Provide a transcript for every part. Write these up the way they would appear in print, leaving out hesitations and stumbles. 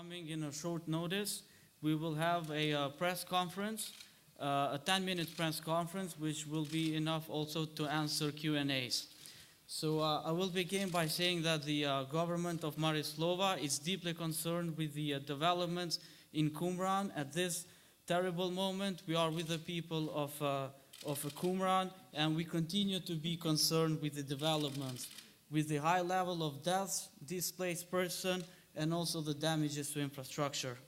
coming in a short notice. We will have a press conference, a 10-minute press conference, which will be enough also to answer Q&As. So I will begin by saying that the government of Mare Slova is deeply concerned with the developments in Qumran. At this terrible moment, we are with the people of Qumran, and we continue to be concerned with the developments, with the high level of deaths, displaced persons, and also the damages to infrastructure.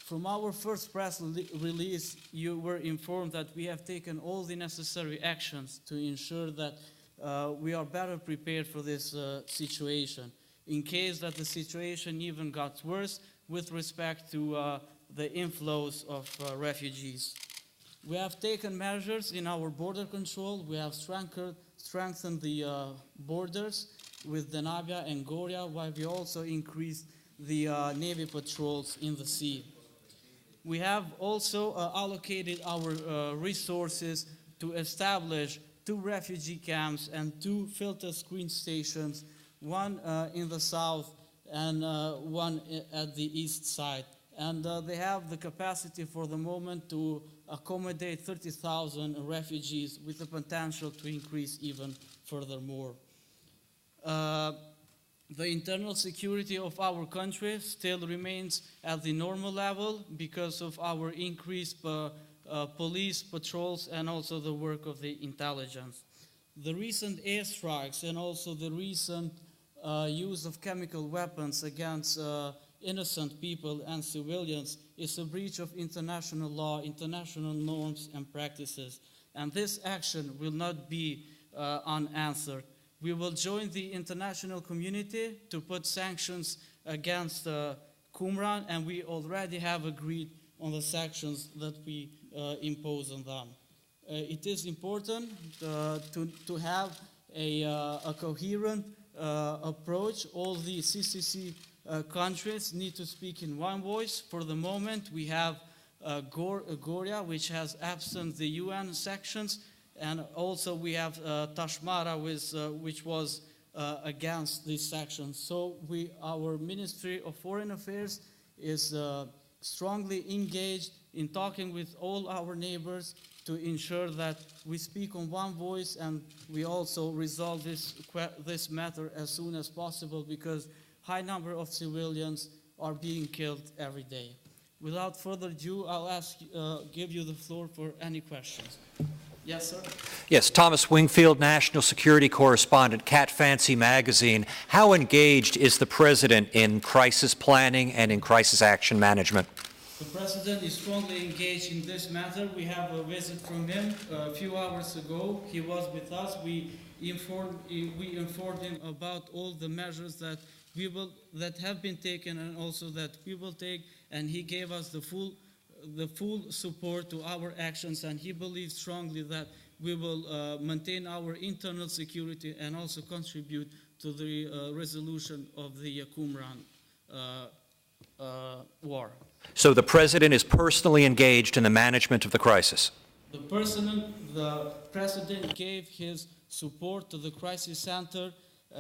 From our first press release, you were informed that we have taken all the necessary actions to ensure that we are better prepared for this situation, in case that the situation even got worse with respect to the inflows of refugees. We have taken measures in our border control. We have strengthened the borders with Danabia and Goria, while we also increased the Navy patrols in the sea. We have also allocated our resources to establish 2 refugee camps and 2 filter screen stations, one in the south and one at the east side. And they have the capacity for the moment to accommodate 30,000 refugees with the potential to increase even furthermore. The internal security of our country still remains at the normal level because of our increased police patrols and also the work of the intelligence. The recent airstrikes and also the recent use of chemical weapons against innocent people and civilians is a breach of international law, international norms and practices. And this action will not be unanswered. We will join the international community to put sanctions against Qumran, and we already have agreed on the sanctions that we impose on them. It is important to have a coherent approach. All the CCC countries need to speak in one voice. For the moment, we have Goria, which has absent the UN sections, and also we have Tashmara, which was against these sections. So our Ministry of Foreign Affairs is strongly engaged in talking with all our neighbors to ensure that we speak on one voice, and we also resolve this matter as soon as possible, because high number of civilians are being killed every day. Without further ado, I'll give you the floor for any questions. Yes, sir. Yes, Thomas Wingfield, National Security Correspondent, Cat Fancy Magazine. How engaged is the President in crisis planning and in crisis action management? The President is strongly engaged in this matter. We have a visit from him a few hours ago. He was with us. We informed him about all the measures that have been taken and also that we will take, and he gave us the full support to our actions, and he believes strongly that we will maintain our internal security and also contribute to the resolution of the Qumran war. So the President is personally engaged in the management of the crisis? The President gave his support to the crisis center.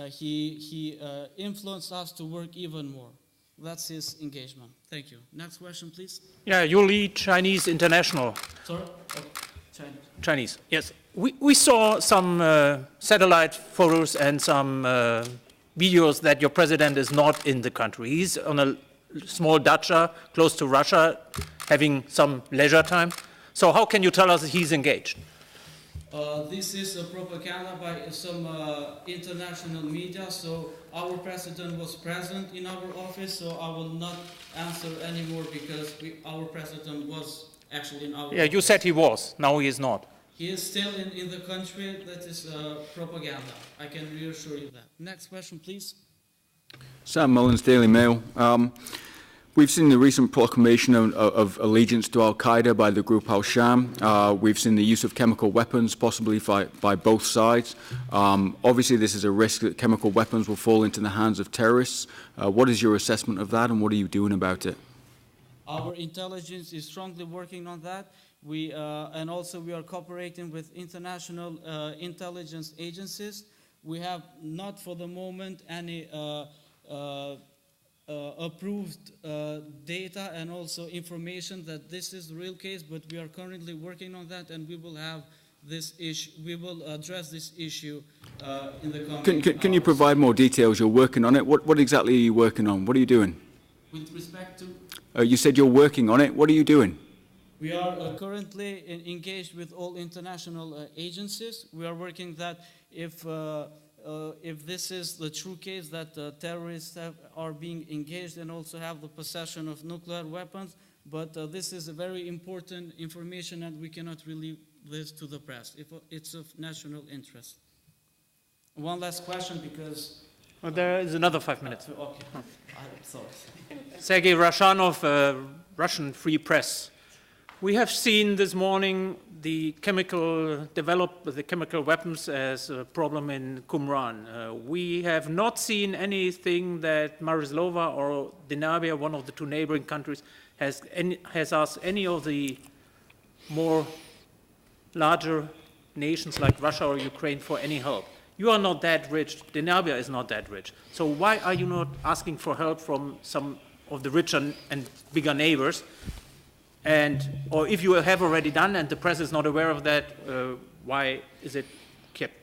He influenced us to work even more. That's his engagement. Thank you. Next question, please. Yeah, you lead Chinese International. Sorry? Oh, Chinese. Chinese, yes. We saw some satellite photos and some videos that your president is not in the country. He's on a small dacha close to Russia, having some leisure time. So how can you tell us that he's engaged? This is a propaganda by some international media, so our president was present in our office, so I will not answer anymore because our president was actually in our office. You said he was, now he is not. He is still in the country. That is propaganda. I can reassure you that. Next question, please. Sam Mullins, Daily Mail. We've seen the recent proclamation of allegiance to al-Qaeda by the group al-Sham. We've seen the use of chemical weapons, possibly by both sides. Obviously, this is a risk that chemical weapons will fall into the hands of terrorists. What is your assessment of that, and what are you doing about it? Our intelligence is strongly working on that. And also we are cooperating with international intelligence agencies. We have not for the moment any approved data and also information that this is the real case, but we are currently working on that, and we will have this issue. We will address this issue in the coming Can you hours. provide more details? You're working on it. What exactly are you working on? What are you doing? With respect to, You said you're working on it. What are you doing? we are currently engaged with all international agencies. We are working that if this is the true case that terrorists are being engaged and also have the possession of nuclear weapons, but this is a very important information and we cannot release this to the press if it's of national interest. One last question because... Well, there is another 5 minutes. Okay, I'm sorry. Sergei Rashanov, Russian Free Press. We have seen this morning the chemical weapons as a problem in Qumran. We have not seen anything that Marislova or Dinabia, one of the two neighboring countries, has asked any of the more larger nations like Russia or Ukraine for any help. You are not that rich. Dinabia is not that rich. So why are you not asking for help from some of the richer and bigger neighbors? Or if you have already done and the press is not aware of that, why is it kept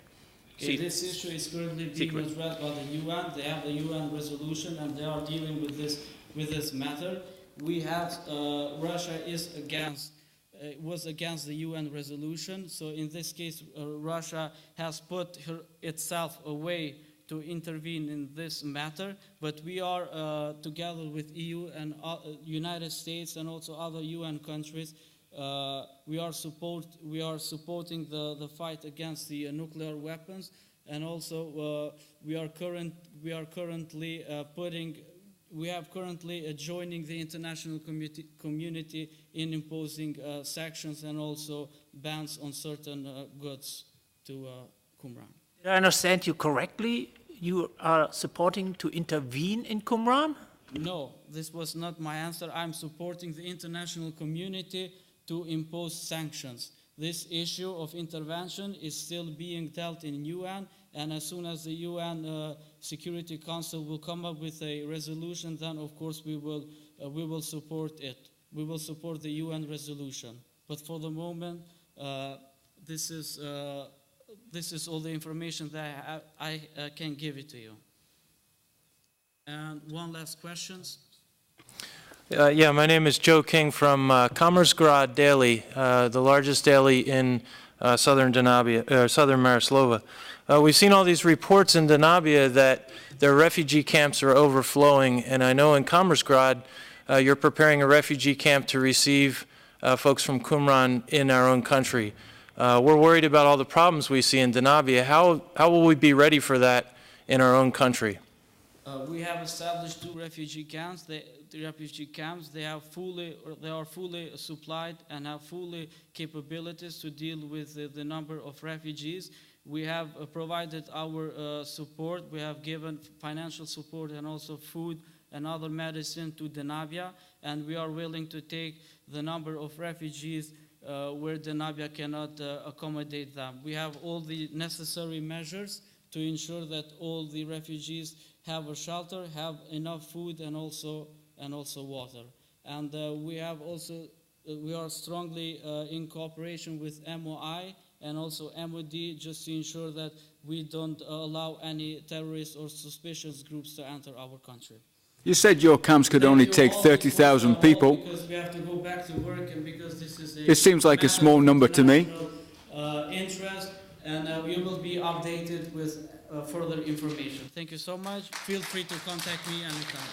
Okay, this issue is currently being secret? addressed by the UN. They have the UN resolution and they are dealing with this matter. We have Russia was against the UN resolution. So in this case, Russia has put itself away to intervene in this matter, but we are together with EU and United States and also other UN countries. We are supporting the fight against the nuclear weapons, and also we are currently joining the international community in imposing sanctions and also bans on certain goods to Qumran. Did I understand you correctly? You are supporting to intervene in Qumran? No, this was not my answer. I'm supporting the international community to impose sanctions. This issue of intervention is still being dealt in UN, and as soon as the UN Security Council will come up with a resolution, then of course we will support it. We will support the UN resolution. But for the moment, this is all the information that I can give it to you. And one last question. Yeah, my name is Joe King from Kamersgrad Daily, the largest daily in southern Marislova. We've seen all these reports in Dinabia that their refugee camps are overflowing, and I know in Kamersgrad you're preparing a refugee camp to receive folks from Qumran in our own country. We're worried about all the problems we see in Dinabia. How will we be ready for that in our own country? We have established 2 refugee camps. They are fully supplied and have fully capabilities to deal with the number of refugees. We have provided our support. We have given financial support and also food and other medicine to Dinabia, and we are willing to take the number of refugees where Dinabia cannot accommodate them. We have all the necessary measures to ensure that all the refugees have a shelter, have enough food, and also water. And we are strongly in cooperation with MOI and also MOD, just to ensure that we don't allow any terrorist or suspicious groups to enter our country. You said your camps could only take 30,000 people. Because we have to go back to work, and because this is It seems like a small number to me. Interest, and we will be updated with further information. Thank you so much. Feel free to contact me anytime.